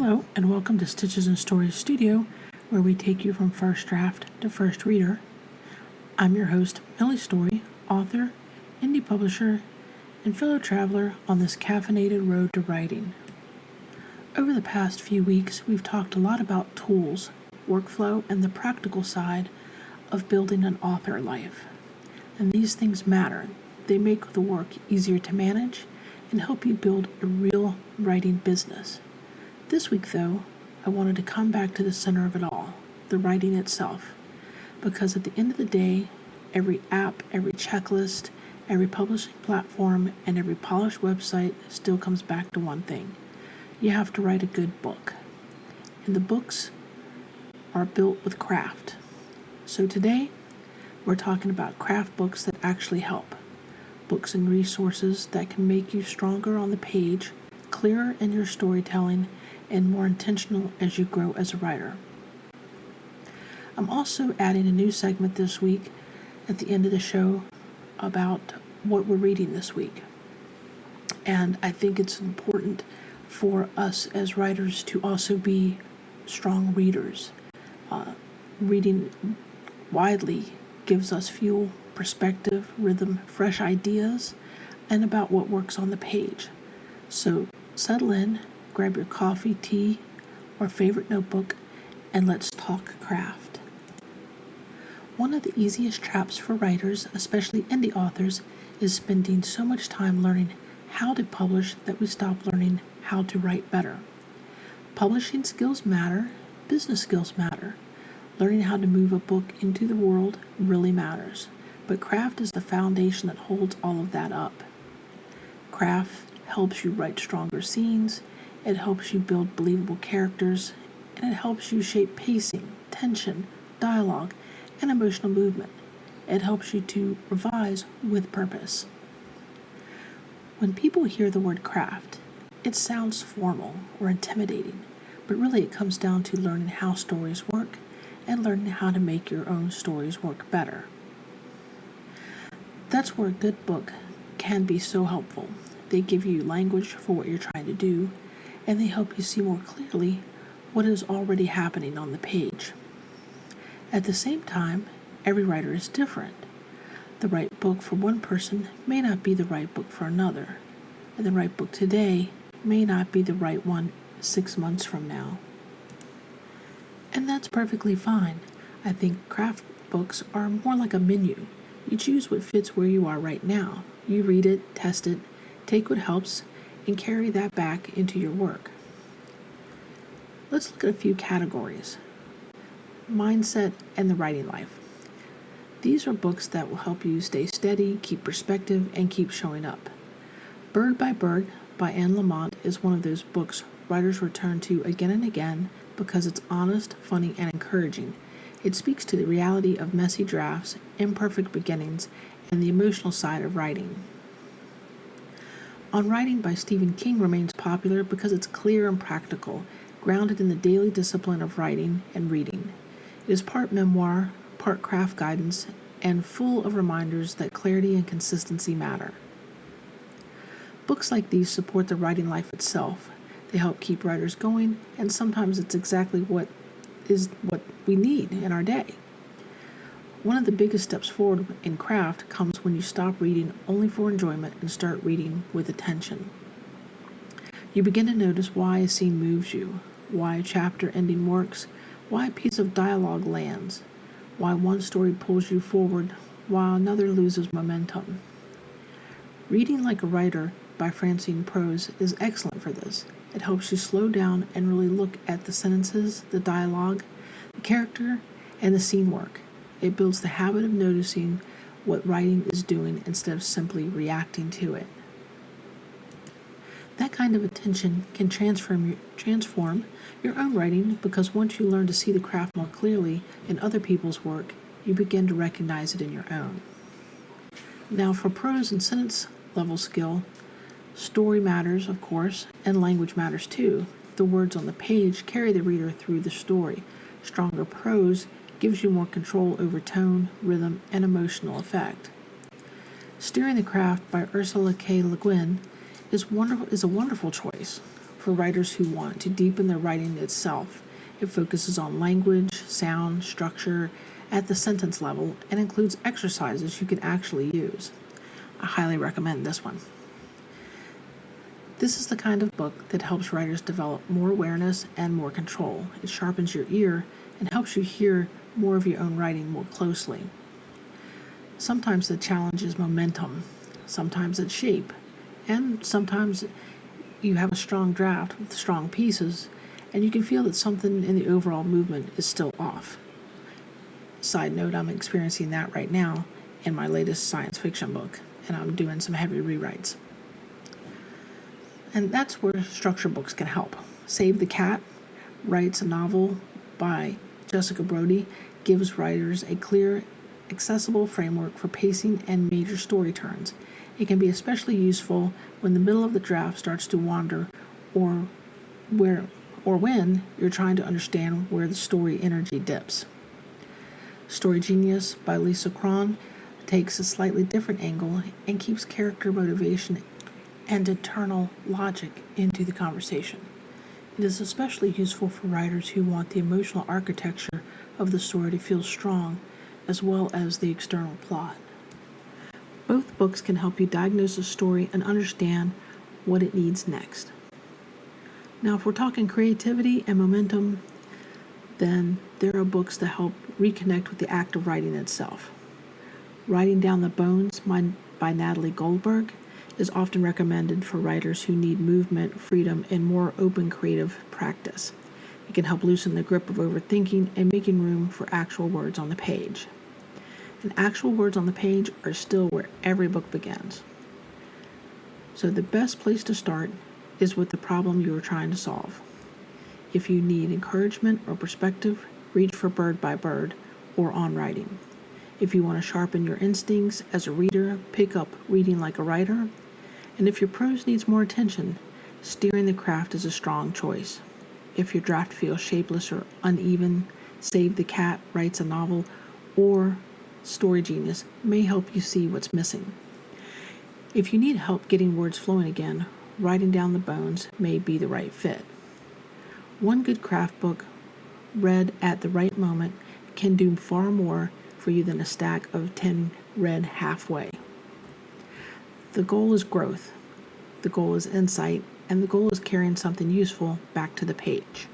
Hello, and welcome to Stitches and Stories Studio, where we take you from first draft to first reader. I'm your host, Millie Story, author, indie publisher, and fellow traveler on this caffeinated road to writing. Over the past few weeks, we've talked a lot about tools, workflow, and the practical side of building an author life. And these things matter. They make the work easier to manage and help you build a real writing business. This week, though, I wanted to come back to the center of it all, the writing itself, because at the end of the day, every app, every checklist, every publishing platform, and every polished website still comes back to one thing. You have to write a good book. And the books are built with craft. So today, we're talking about craft books that actually help. Books and resources that can make you stronger on the page, clearer in your storytelling, and more intentional as you grow as a writer. I'm also adding a new segment this week at the end of the show about what we're reading this week. And I think it's important for us as writers to also be strong readers. Reading widely gives us fuel, perspective, rhythm, fresh ideas, and about what works on the page. So settle in, grab your coffee, tea, or favorite notebook, and let's talk craft. One of the easiest traps for writers, especially indie authors, is spending so much time learning how to publish that we stop learning how to write better. Publishing skills matter, business skills matter. Learning how to move a book into the world really matters, but craft is the foundation that holds all of that up. Craft helps you write stronger scenes, it helps you build believable characters, and it helps you shape pacing, tension, dialogue, and emotional movement. It helps you to revise with purpose. When people hear the word craft, it sounds formal or intimidating, but really it comes down to learning how stories work and learning how to make your own stories work better. That's where a good book can be so helpful. They give you language for what you're trying to do, and they help you see more clearly what is already happening on the page. At the same time, every writer is different. The right book for one person may not be the right book for another, and the right book today may not be the right one 6 months from now. And that's perfectly fine. I think craft books are more like a menu. You choose what fits where you are right now. You read it, test it, take what helps, and carry that back into your work. Let's look at a few categories. Mindset and the writing life. These are books that will help you stay steady, keep perspective, and keep showing up. Bird by Bird by Anne Lamott is one of those books writers return to again and again because it's honest, funny, and encouraging. It speaks to the reality of messy drafts, imperfect beginnings, and the emotional side of writing. On Writing by Stephen King remains popular because it's clear and practical, grounded in the daily discipline of writing and reading. It is part memoir, part craft guidance, and full of reminders that clarity and consistency matter. Books like these support the writing life itself. They help keep writers going, and sometimes it's exactly what we need in our day. One of the biggest steps forward in craft comes when you stop reading only for enjoyment and start reading with attention. You begin to notice why a scene moves you, why a chapter ending works, why a piece of dialogue lands, why one story pulls you forward while another loses momentum. Reading Like a Writer by Francine Prose is excellent for this. It helps you slow down and really look at the sentences, the dialogue, the character, and the scene work. It builds the habit of noticing what writing is doing instead of simply reacting to it. That kind of attention can transform your own writing because once you learn to see the craft more clearly in other people's work, you begin to recognize it in your own. Now for prose and sentence level skill, story matters, of course, and language matters too. The words on the page carry the reader through the story. Stronger prose gives you more control over tone, rhythm, and emotional effect. Steering the Craft by Ursula K. Le Guin is a wonderful choice. for writers who want to deepen their writing itself. It focuses on language, sound, structure at the sentence level and includes exercises you can actually use. I highly recommend this one. This is the kind of book that helps writers develop more awareness and more control. It sharpens your ear and helps you hear more of your own writing more closely. Sometimes the challenge is momentum, sometimes it's shape, and sometimes you have a strong draft with strong pieces, and you can feel that something in the overall movement is still off. Side note, I'm experiencing that right now in my latest science fiction book, and I'm doing some heavy rewrites. And that's where structure books can help. Save the Cat writes a novel by Jessica Brody, gives writers a clear, accessible framework for pacing and major story turns. It can be especially useful when the middle of the draft starts to wander or when you're trying to understand where the story energy dips. Story Genius by Lisa Cron takes a slightly different angle and keeps character motivation and internal logic into the conversation. It is especially useful for writers who want the emotional architecture of the story to feel strong, as well as the external plot. Both books can help you diagnose a story and understand what it needs next. Now, if we're talking creativity and momentum, then there are books that help reconnect with the act of writing itself. Writing Down the Bones by Natalie Goldberg is often recommended for writers who need movement, freedom, and more open creative practice. It can help loosen the grip of overthinking and making room for actual words on the page. And actual words on the page are still where every book begins. So the best place to start is with the problem you are trying to solve. If you need encouragement or perspective, reach for Bird by Bird or On Writing. If you want to sharpen your instincts as a reader, pick up Reading Like a Writer. And if your prose needs more attention, Steering the Craft is a strong choice. If your draft feels shapeless or uneven, Save the Cat writes a novel, or Story Genius may help you see what's missing. If you need help getting words flowing again, Writing Down the Bones may be the right fit. One good craft book, read at the right moment, can do far more for you than a stack of 10 read halfway. The goal is growth, the goal is insight, and the goal is carrying something useful back to the page.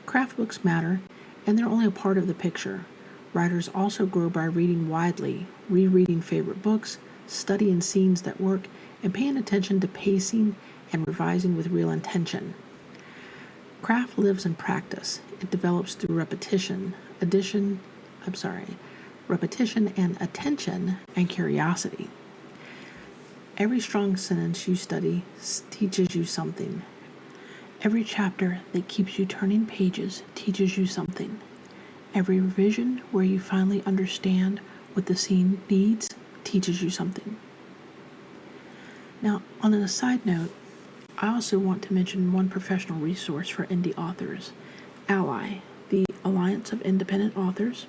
Craft books matter, and they're only a part of the picture. Writers also grow by reading widely, rereading favorite books, studying scenes that work, and paying attention to pacing and revising with real intention. Craft lives in practice. It develops through repetition and attention and curiosity. Every strong sentence you study teaches you something. Every chapter that keeps you turning pages teaches you something. Every revision where you finally understand what the scene needs teaches you something. Now, on a side note, I also want to mention one professional resource for indie authors, Ally, the Alliance of Independent Authors.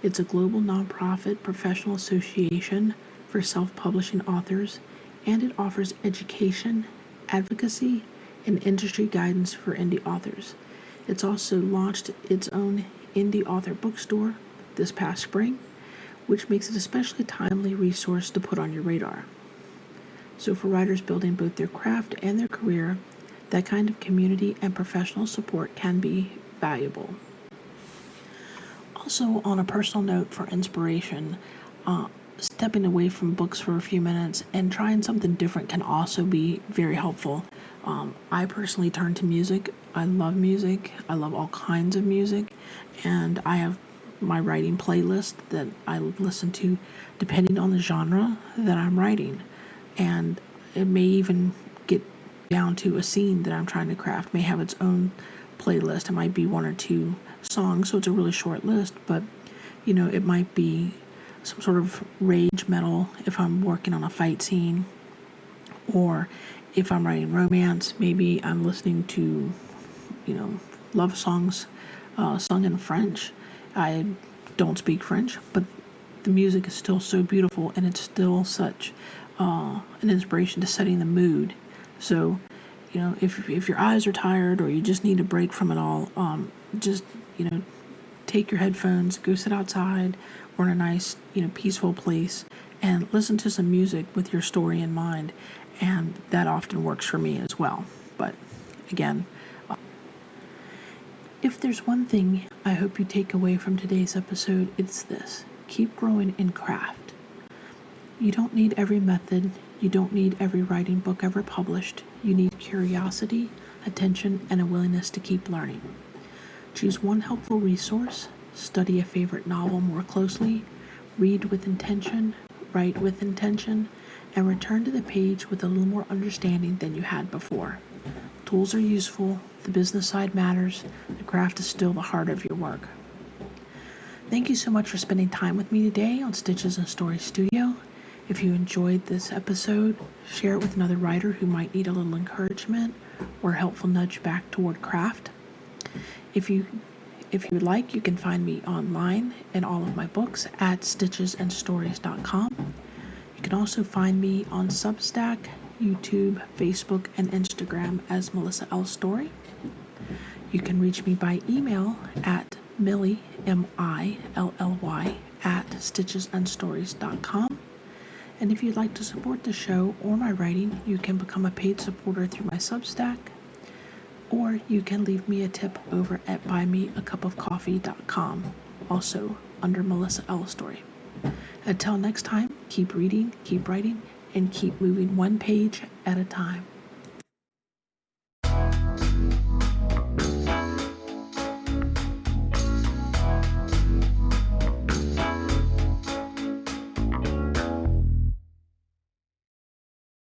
It's a global nonprofit professional association for self-publishing authors, and it offers education, advocacy, and industry guidance for indie authors. It's also launched its own indie author bookstore this past spring, which makes it an especially timely resource to put on your radar. So for writers building both their craft and their career, that kind of community and professional support can be valuable. Also, on a personal note for inspiration, stepping away from books for a few minutes and trying something different can also be very helpful. I personally turn to music. I love music. I love all kinds of music. And I have my writing playlist that I listen to depending on the genre that I'm writing. And it may even get down to a scene that I'm trying to craft, may have its own playlist. It might be one or two songs, so it's a really short list, but it might be some sort of rage metal if I'm working on a fight scene, or if I'm writing romance, maybe I'm listening to love songs sung in French. I don't speak French, but the music is still so beautiful, and it's still such an inspiration to setting the mood. So if your eyes are tired or you just need a break from it all, just, take your headphones, go sit outside or in a nice, peaceful place and listen to some music with your story in mind. And that often works for me as well. But again, if there's one thing I hope you take away from today's episode, it's this: keep growing in craft. You don't need every method. You don't need every writing book ever published. You need curiosity, attention, and a willingness to keep learning. Choose one helpful resource, study a favorite novel more closely, read with intention, write with intention, and return to the page with a little more understanding than you had before. Tools are useful, the business side matters, the craft is still the heart of your work. Thank you so much for spending time with me today on Stitches and Stories Studio. If you enjoyed this episode, share it with another writer who might need a little encouragement or a helpful nudge back toward craft. If you would like, you can find me online and all of my books at stitchesandstories.com. You can also find me on Substack, YouTube, Facebook, and Instagram as Melissa L. Story. You can reach me by email at Millie, M-I-L-L-Y, at stitchesandstories.com. And if you'd like to support the show or my writing, you can become a paid supporter through my Substack, or you can leave me a tip over at buymeacupofcoffee.com, also under Melissa L. Story. Until next time, keep reading, keep writing, and keep moving one page at a time.